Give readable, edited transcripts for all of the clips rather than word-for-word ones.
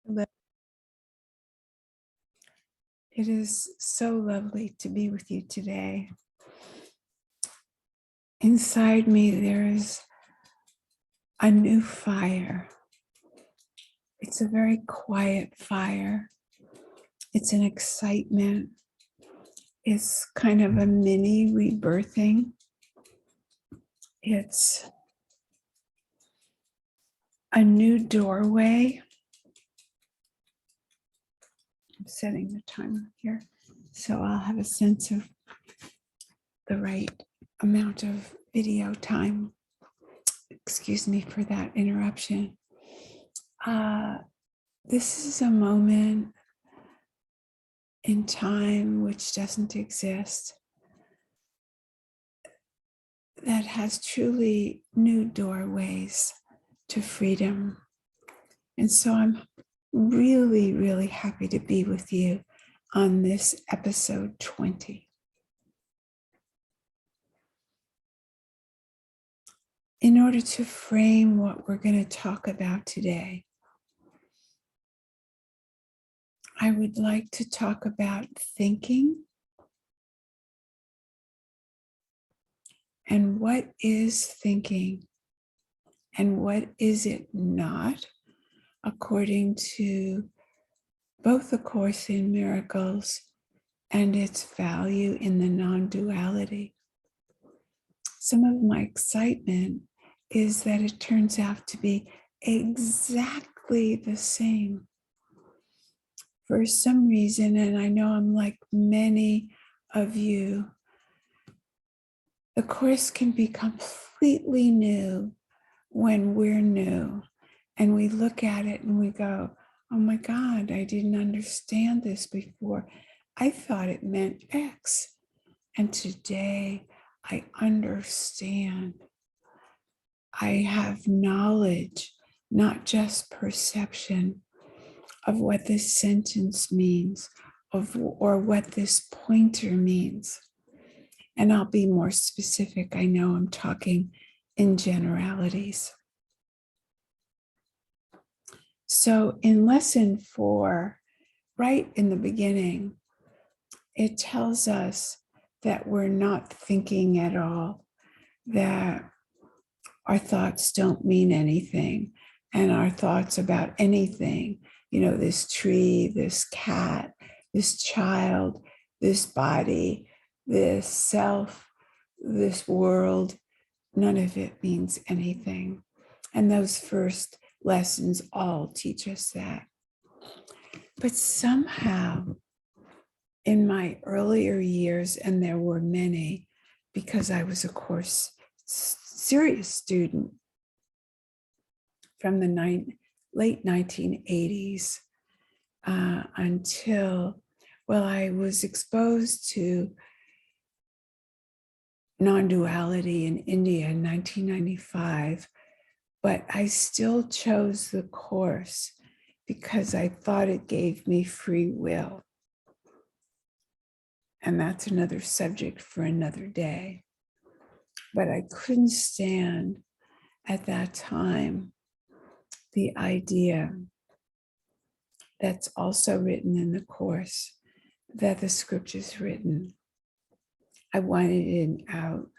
It is so lovely to be with you today. Inside me, there is a new fire. It's a very quiet fire. It's an excitement. It's kind of a mini rebirthing. It's a new doorway. I'm setting the timer here, so I'll have a sense of the right amount of video time. Excuse me for that interruption. This is a moment in time which doesn't exist that has truly new doorways to freedom. And so I'm really, really happy to be with you on this episode 20. In order to frame what we're going to talk about today, I would like to talk about thinking and what is thinking and what is it not, according to both the Course in Miracles and its value in the non-duality. Some of my excitement is that it turns out to be exactly the same. For some reason, and I know I'm like many of you, the Course can be completely new when we're new. And we look at it and we go, oh my God, I didn't understand this before. I thought it meant X. And today I understand. I have knowledge, not just perception, of what this sentence means, or what this pointer means. And I'll be more specific. I know I'm talking in generalities. So in lesson 4, right in the beginning, it tells us that we're not thinking at all, that our thoughts don't mean anything, and our thoughts about anything, this tree, this cat, this child, this body, this self, this world, none of it means anything. And those first lessons all teach us that. But somehow, in my earlier years, and there were many, because I was, of course, serious student from the late 1980s until, I was exposed to non-duality in India in 1995, but I still chose the Course because I thought it gave me free will. And that's another subject for another day. But I couldn't stand at that time the idea that's also written in the Course, that the scripture's written. I wanted it out.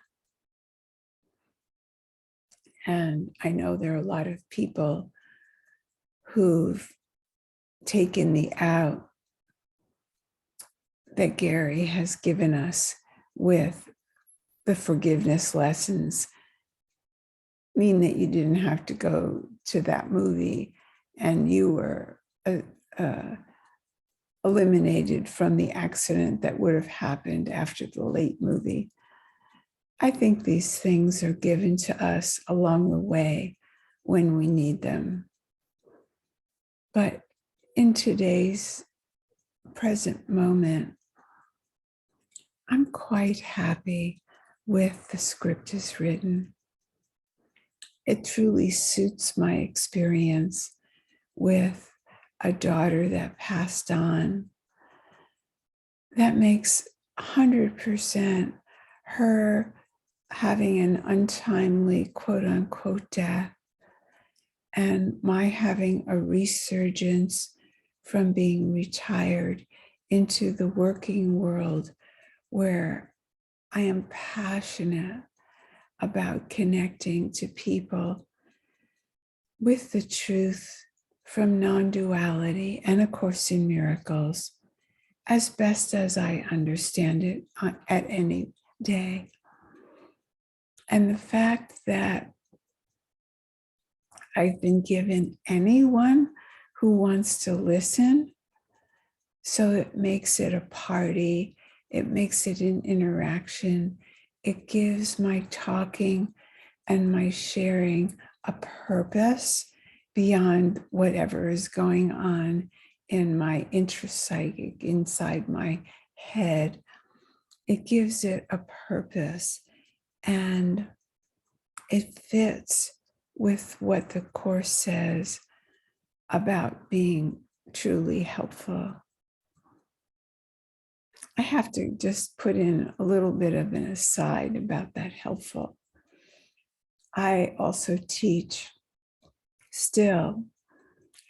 And I know there are a lot of people who've taken the out that Gary has given us with the forgiveness lessons, mean that you didn't have to go to that movie and you were eliminated from the accident that would have happened after the late movie. I think these things are given to us along the way when we need them. But in today's present moment, I'm quite happy with the script as written. It truly suits my experience with a daughter that passed on. That makes 100% her having an untimely, quote unquote, death, and my having a resurgence from being retired into the working world where I am passionate about connecting to people with the truth from non-duality and A Course in Miracles as best as I understand it at any day. And the fact that I've been given anyone who wants to listen, so it makes it a party, it makes it an interaction, it gives my talking and my sharing a purpose beyond whatever is going on in my intrapsychic, inside my head. It gives it a purpose, and it fits with what the Course says about being truly helpful. I have to just put in a little bit of an aside about that helpful. I also teach still,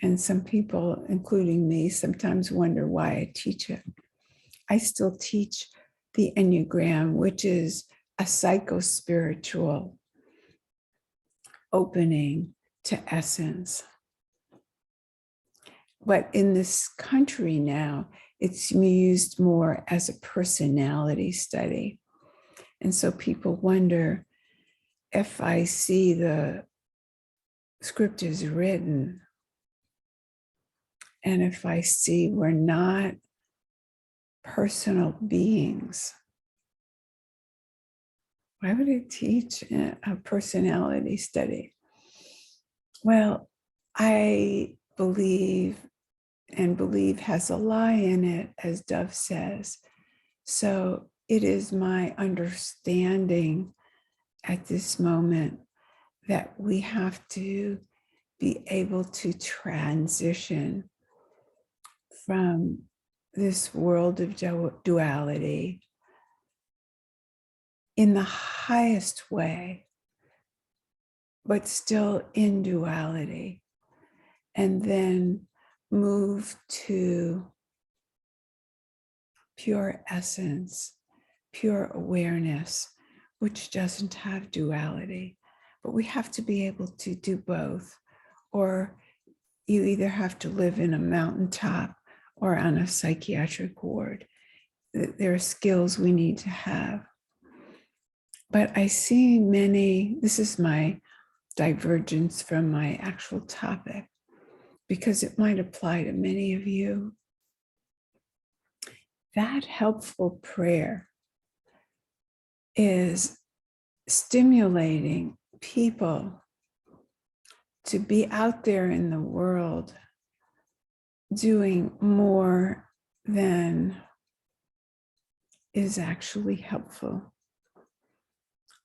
and some people, including me, sometimes wonder why I teach it. I still teach the Enneagram, which is a psycho-spiritual opening to essence. But in this country now, it's used more as a personality study. And so people wonder, if I see the script is written, and if I see we're not personal beings, why would I teach a personality study? Well, I believe, and believe has a lie in it, as Dove says. So it is my understanding at this moment that we have to be able to transition from this world of duality in the highest way, but still in duality, and then move to pure essence, pure awareness, which doesn't have duality. But we have to be able to do both, or you either have to live in a mountaintop or on a psychiatric ward. There are skills we need to have. But I see many, this is my divergence from my actual topic, because it might apply to many of you. That helpful prayer is stimulating people to be out there in the world doing more than is actually helpful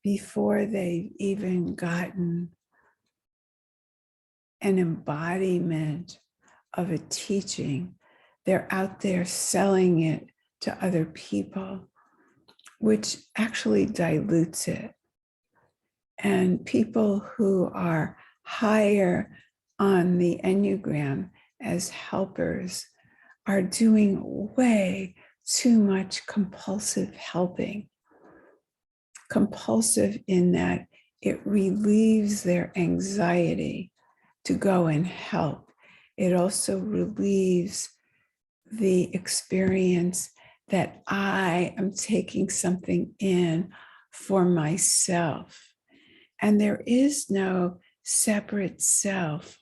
before they've even gotten an embodiment of a teaching. They're out there selling it to other people, which actually dilutes it. And people who are higher on the Enneagram as helpers are doing way too much compulsive helping. Compulsive in that it relieves their anxiety to go and help. It also relieves the experience that I am taking something in for myself. And there is no separate self,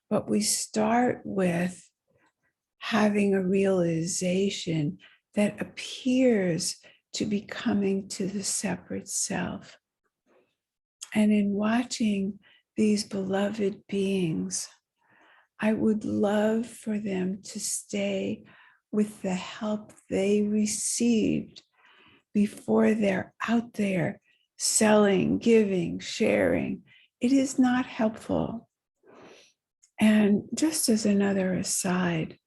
but we start with having a realization that appears to be coming to the separate self. And in watching these beloved beings, I would love for them to stay with the help they received before they're out there selling, giving, sharing. It is not helpful. And just as another aside,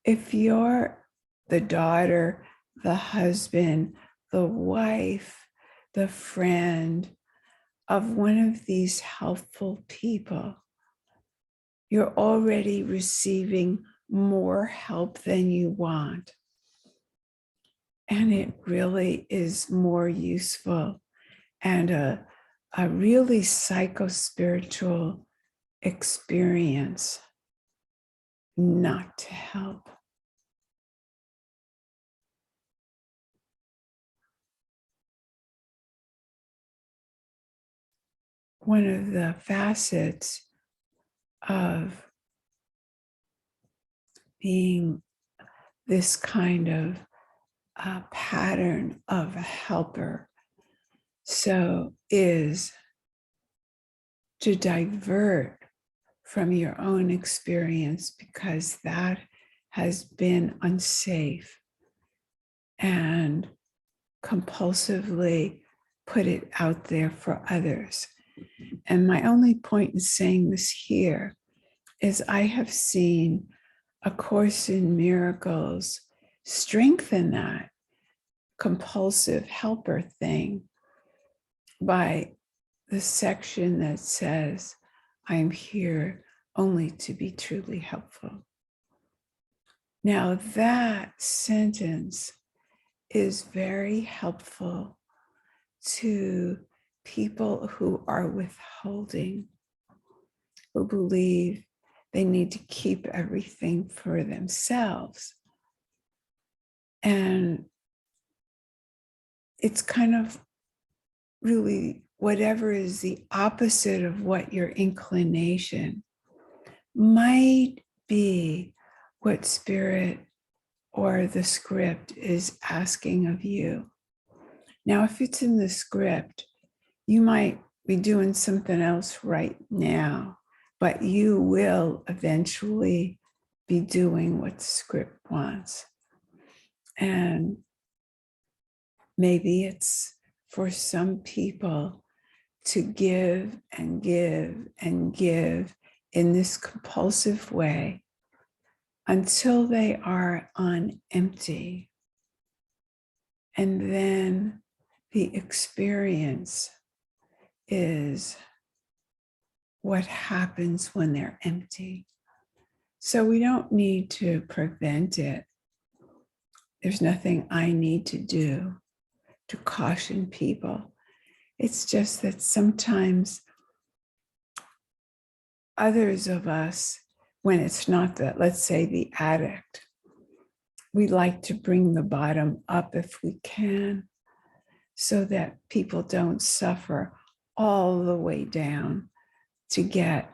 if you're the daughter, the husband, the wife, the friend of one of these helpful people, you're already receiving more help than you want. And it really is more useful and a really psycho-spiritual experience not to help. One of the facets of being this kind of pattern of a helper is to divert from your own experience because that has been unsafe and compulsively put it out there for others. And my only point in saying this here is I have seen A Course in Miracles strengthen that compulsive helper thing by the section that says, I am here only to be truly helpful. Now that sentence is very helpful to people who are withholding, who believe they need to keep everything for themselves. And it's kind of really whatever is the opposite of what your inclination might be, what spirit or the script is asking of you. Now, if it's in the script, you might be doing something else right now, but you will eventually be doing what the script wants. And maybe it's for some people to give and give and give in this compulsive way until they are on empty. And then the experience is what happens when they're empty. So we don't need to prevent it. There's nothing I need to do to caution people. It's just that sometimes others of us, when it's not that, let's say the addict, we like to bring the bottom up if we can, so that people don't suffer all the way down to get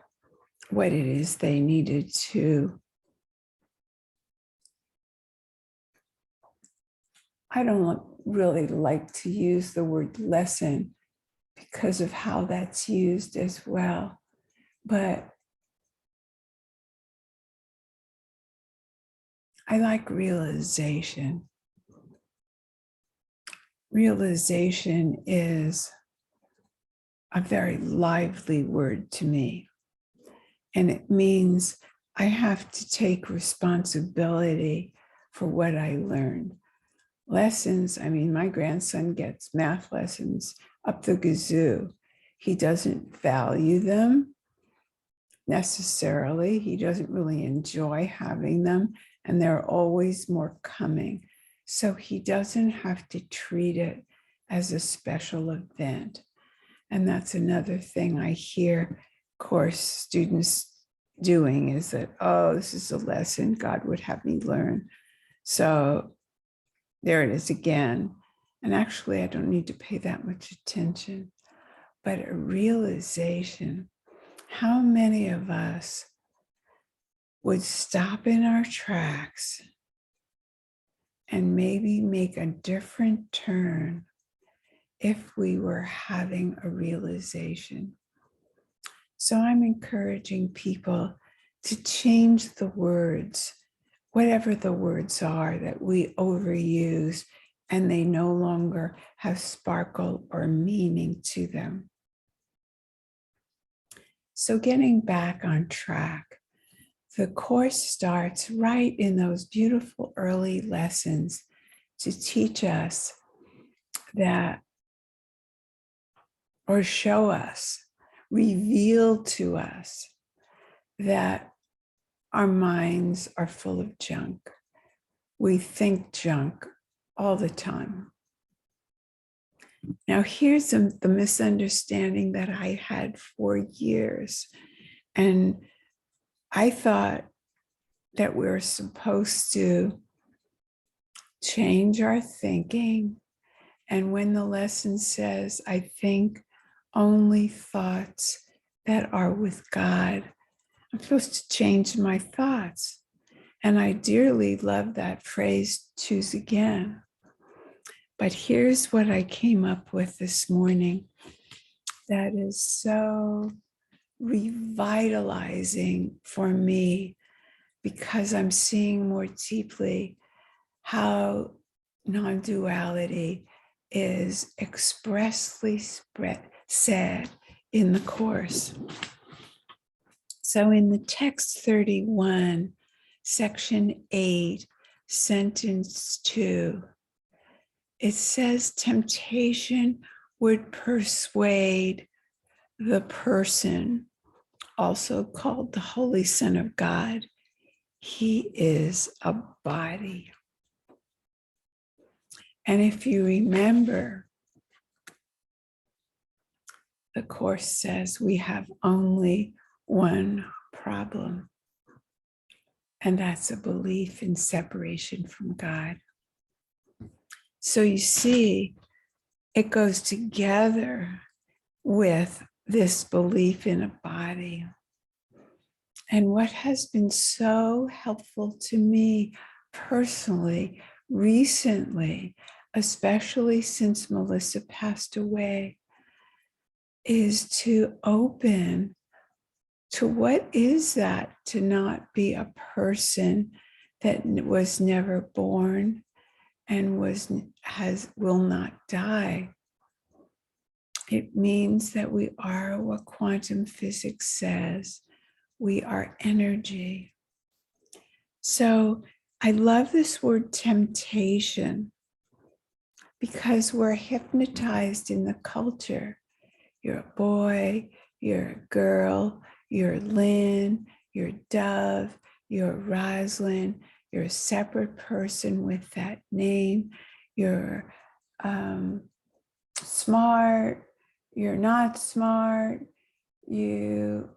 what it is they needed to. I don't really like to use the word lesson because of how that's used as well, but I like realization. Realization is a very lively word to me. And it means I have to take responsibility for what I learned. Lessons, I mean, my grandson gets math lessons up the gazoo. He doesn't value them necessarily. He doesn't really enjoy having them, and there are always more coming. So he doesn't have to treat it as a special event. And that's another thing I hear course students doing is that, oh, this is a lesson God would have me learn. So there it is again. And actually, I don't need to pay that much attention, but a realization. How many of us would stop in our tracks and maybe make a different turn if we were having a realization? So I'm encouraging people to change the words, whatever the words are that we overuse and they no longer have sparkle or meaning to them. So getting back on track, the course starts right in those beautiful early lessons to teach us that, or show us, reveal to us that our minds are full of junk. We think junk all the time. Now, here's the misunderstanding that I had for years. And I thought that we're supposed to change our thinking. And when the lesson says, I think only thoughts that are with God, I'm supposed to change my thoughts. And I dearly love that phrase, choose again. But here's what I came up with this morning that is so revitalizing for me, because I'm seeing more deeply how non-duality is expressly said in the Course. So in the text 31, section 8, sentence 2, it says temptation would persuade the person, also called the Holy Son of God. He is a body. And if you remember, the Course says we have only one problem, and that's a belief in separation from God. So you see, it goes together with this belief in a body. And what has been so helpful to me personally, recently, especially since Melissa passed away, is to open to what is that to not be a person that was never born and will not die. It means that we are what quantum physics says. We are energy. So I love this word temptation, because we're hypnotized in the culture. You're a boy, you're a girl, you're Lynn, you're Dove, you're Rosalind, you're a separate person with that name, you're smart, you're not smart, you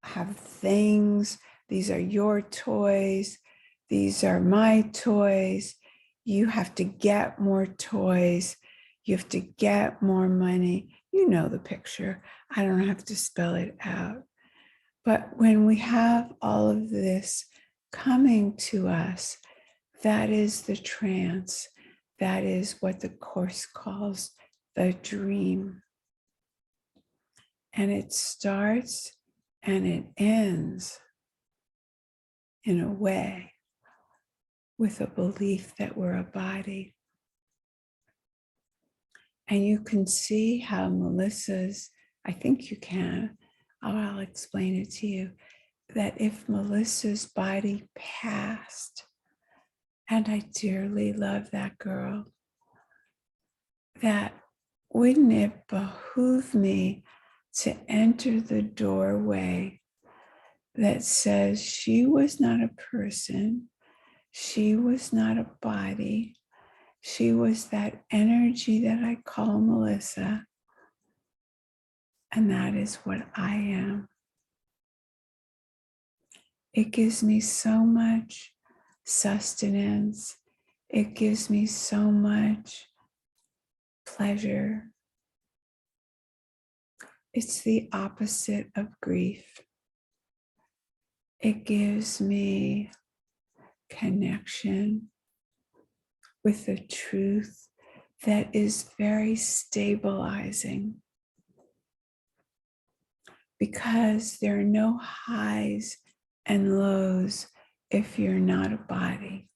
have things, these are your toys, these are my toys, you have to get more toys, you have to get more money. You know the picture. I don't have to spell it out. But when we have all of this coming to us, that is the trance. That is what the Course calls the dream. And it starts and it ends in a way with a belief that we're a body. And you can see how Melissa's, I think you can, I'll explain it to you, that if Melissa's body passed, and I dearly love that girl, that wouldn't it behoove me to enter the doorway that says she was not a person, she was not a body, she was that energy that I call Melissa, and that is what I am. It gives me so much sustenance. It gives me so much pleasure. It's the opposite of grief. It gives me connection with the truth that is very stabilizing, because there are no highs and lows if you're not a body.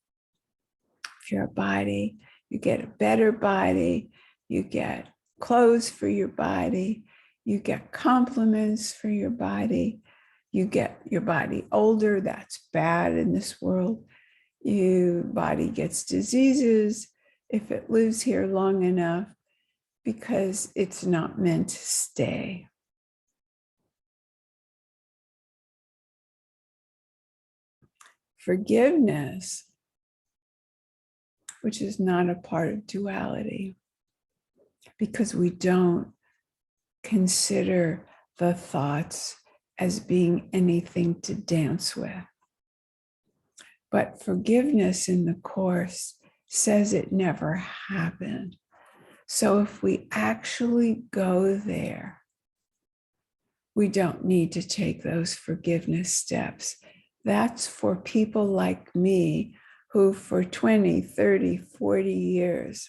If you're a body, you get a better body, you get clothes for your body, you get compliments for your body, you get your body older, that's bad in this world. Your body gets diseases if it lives here long enough, because it's not meant to stay. forgiveness, which is not a part of duality, because we don't consider the thoughts as being anything to dance with. But forgiveness in the Course says it never happened. So if we actually go there, we don't need to take those forgiveness steps. That's for people like me who for 20, 30, 40 years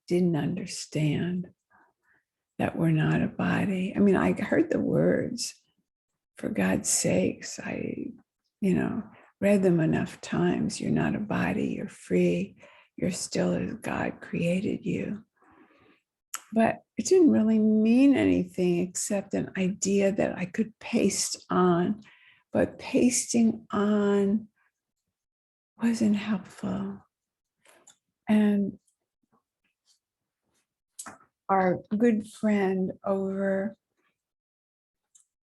didn't understand that we're not a body. I mean, I heard the words, for God's sakes, I, read them enough times. You're not a body, you're free, you're still as God created you. But it didn't really mean anything except an idea that I could paste on. But pasting on wasn't helpful. And our good friend over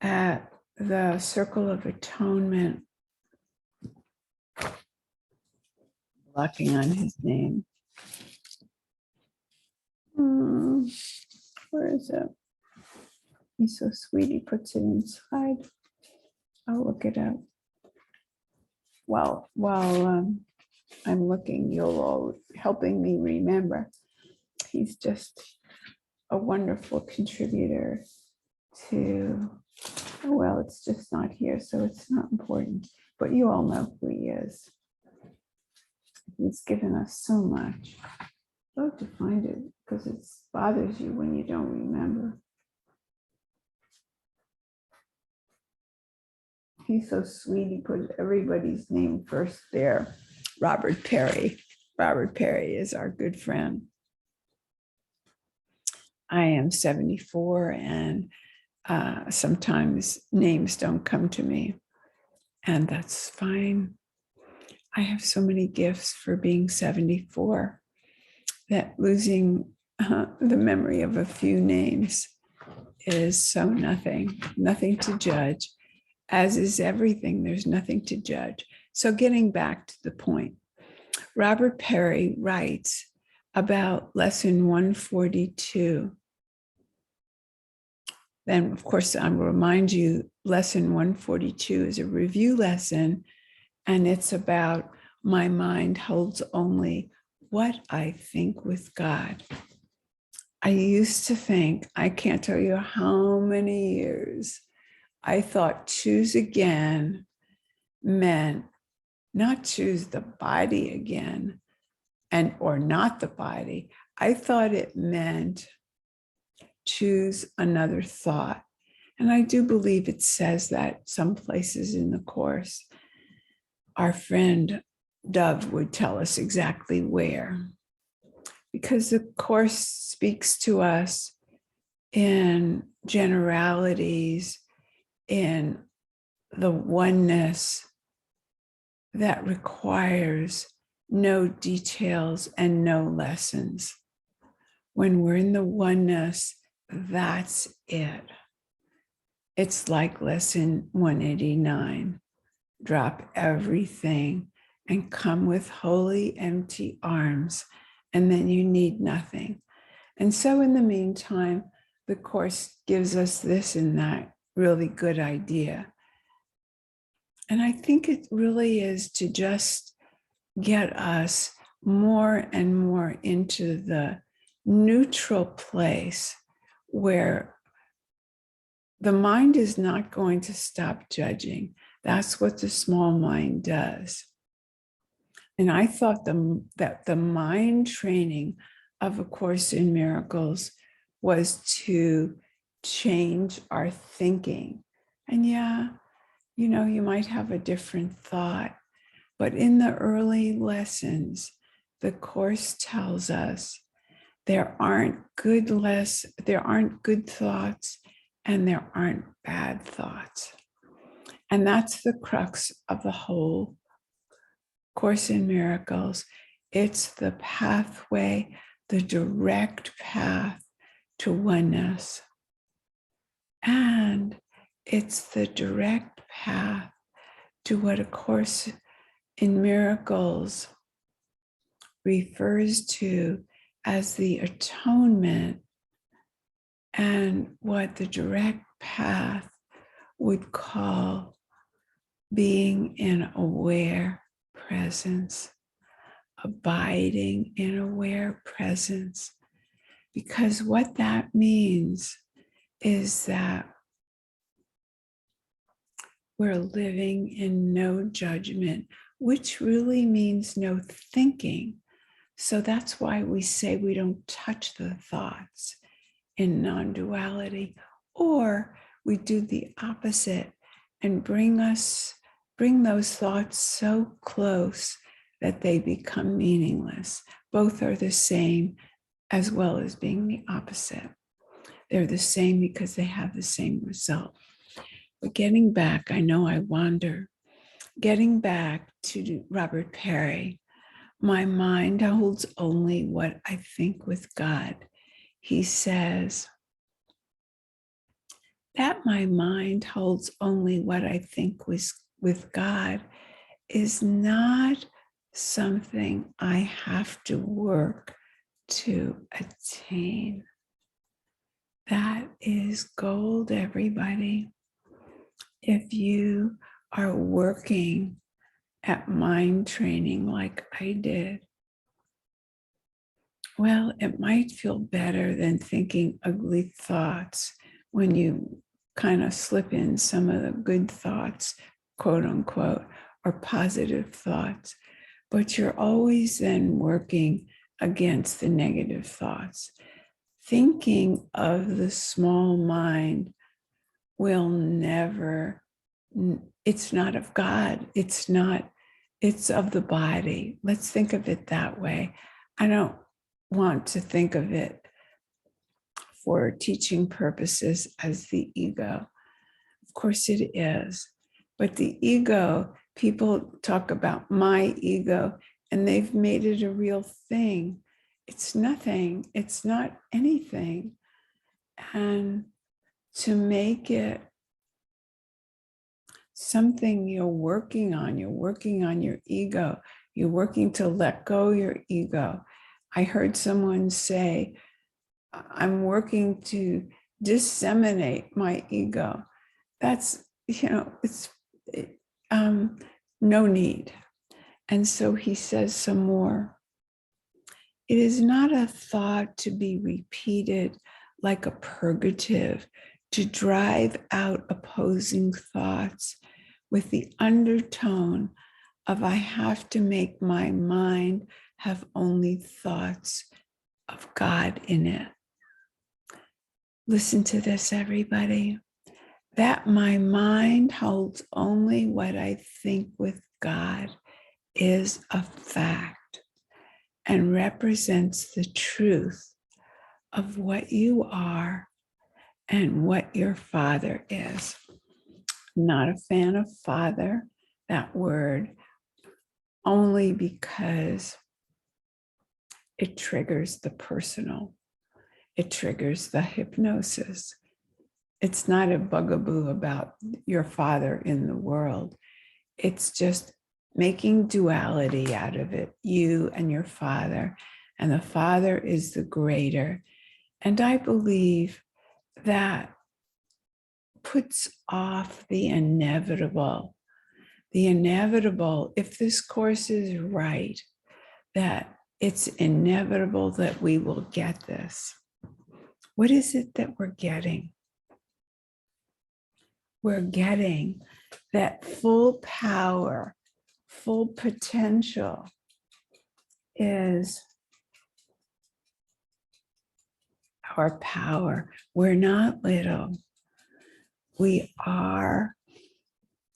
at the Circle of Atonement, blocking on his name. Where is it? He's so sweet, he puts it inside. I'll look it up. While I'm looking, you'll all helping me remember. He's just a wonderful contributor to, well, it's just not here, so it's not important. But you all know who he is. He's given us so much. I'd love to find it because it bothers you when you don't remember. He's so sweet. He put everybody's name first there. Robert Perry. Robert Perry is our good friend. I am 74 and sometimes names don't come to me, and that's fine. I have so many gifts for being 74 that losing the memory of a few names is so nothing to judge, as is everything. There's nothing to judge. So getting back to the point, Robert Perry writes about lesson 142. Then, of course, I will remind you, lesson 142 is a review lesson, and it's about my mind holds only what I think with God. I used to think, I can't tell you how many years, I thought choose again meant not choose the body again or not the body. I thought it meant choose another thought. And I do believe it says that some places in the Course. Our friend Dove would tell us exactly where, because the Course speaks to us in generalities, in the oneness that requires no details and no lessons. When we're in the oneness, that's it. It's like lesson 189. Drop everything and come with holy empty arms, and then you need nothing. And so in the meantime, the Course gives us this and that really good idea. And I think it really is to just get us more and more into the neutral place where the mind is not going to stop judging. That's what the small mind does. And I thought that the mind training of A Course in Miracles was to change our thinking. And yeah, you might have a different thought, but in the early lessons, the Course tells us there aren't good thoughts and there aren't bad thoughts. And that's the crux of the whole Course in Miracles. It's the pathway, the direct path to oneness. And it's the direct path to what A Course in Miracles refers to as the atonement, and what the direct path would call being in aware presence, abiding in aware presence. Because what that means is that we're living in no judgment, which really means no thinking. So that's why we say we don't touch the thoughts in non-duality, or we do the opposite and bring those thoughts so close that they become meaningless. Both are the same, as well as being the opposite. They're the same because they have the same result. But getting back, I know I wander, getting back to Robert Perry, my mind holds only what I think with God. He says that my mind holds only what I think with God is not something I have to work to attain. That is gold, everybody. If you are working at mind training like I did, well, it might feel better than thinking ugly thoughts when you kind of slip in some of the good thoughts, quote unquote, or positive thoughts. But you're always then working against the negative thoughts. Thinking of the small mind will never, it's not of God. It's of the body. Let's think of it that way. I don't want to think of it for teaching purposes as the ego. Of course it is. But the ego, people talk about my ego, and they've made it a real thing. It's nothing. It's not anything. And to make it something you're working on your ego. You're working to let go your ego. I heard someone say, I'm working to disseminate my ego. That's, it's no need. And so he says some more. It is not a thought to be repeated like a purgative, to drive out opposing thoughts with the undertone of I have to make my mind have only thoughts of God in it. Listen to this, everybody. That my mind holds only what I think with God is a fact and represents the truth of what you are and what your Father is. Not a fan of Father, that word, only because it triggers the personal. It triggers the hypnosis. It's not a bugaboo about your Father in the world. It's just making duality out of it, you and your Father. And the Father is the greater. And I believe that puts off the inevitable. The inevitable, if this course is right, that it's inevitable that we will get this. What is it that we're getting? We're getting that full power, full potential is our power. We're not little. We are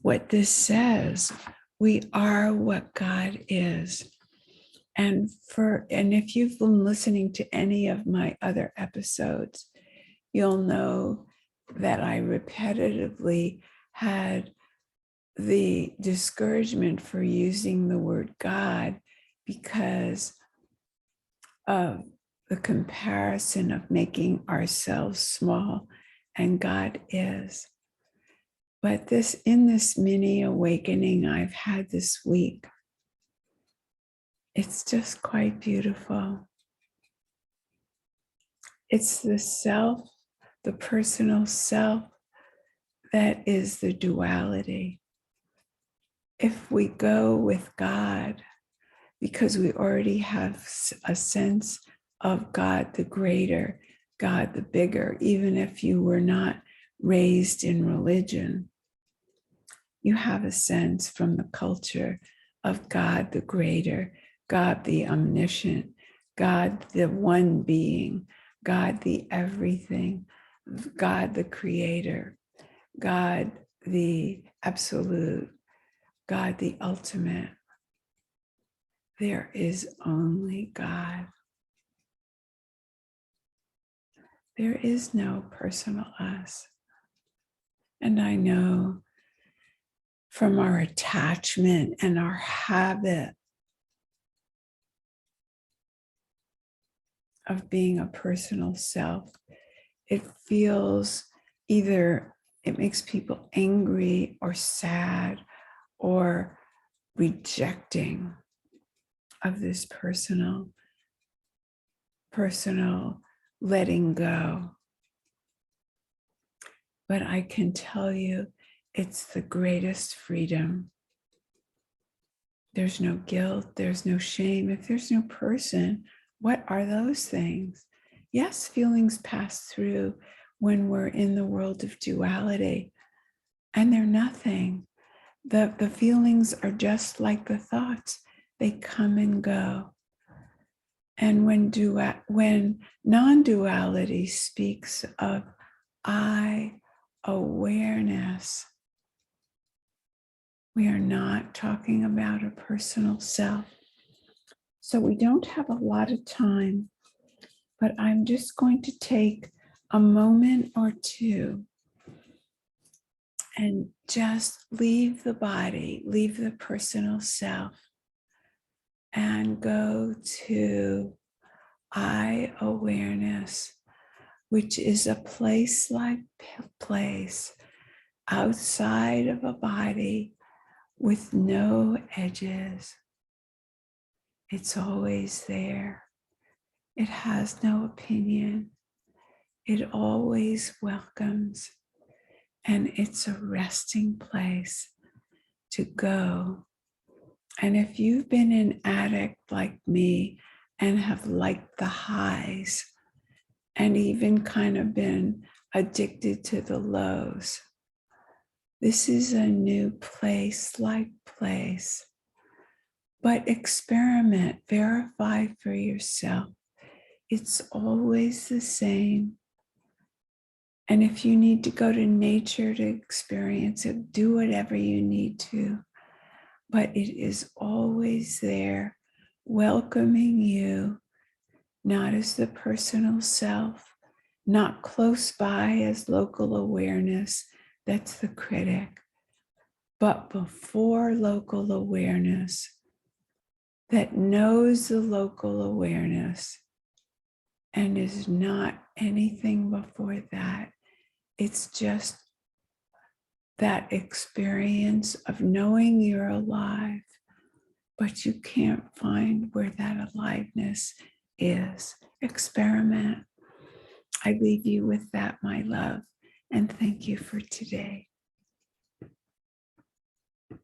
what this says. We are what God is. And if you've been listening to any of my other episodes, you'll know that I repetitively had the discouragement for using the word God because of the comparison of making ourselves small, and God is. But in this mini awakening I've had this week, it's just quite beautiful. It's the self, the personal self, that is the duality. If we go with God, because we already have a sense of God the greater, God the bigger, even if you were not raised in religion, you have a sense from the culture of God the greater, God the omniscient, God the one being, God the everything, God the creator, God the absolute, God the ultimate. There is only God. There is no personal us. And I know from our attachment and our habit of being a personal self, it feels either it makes people angry or sad or rejecting of this personal letting go. But I can tell you, it's the greatest freedom. There's no guilt, there's no shame. If there's no person, what are those things? Yes, feelings pass through when we're in the world of duality, and they're nothing. The feelings are just like the thoughts. They come and go. And when non-duality speaks of I awareness, we are not talking about a personal self. So we don't have a lot of time, but I'm just going to take a moment or two and just leave the body, leave the personal self, and go to I awareness, which is a place-like place outside of a body with no edges. It's always there. It has no opinion. It always welcomes. And it's a resting place to go. And if you've been an addict like me and have liked the highs and even kind of been addicted to the lows, this is a new place-like place. But experiment, verify for yourself. It's always the same. And if you need to go to nature to experience it, do whatever you need to. But it is always there, welcoming you, not as the personal self, not close by as local awareness, that's the critic, but before local awareness that knows the local awareness and is not anything before that. It's just that experience of knowing you're alive, but you can't find where that aliveness is. Experiment. I leave you with that, my love, and thank you for today.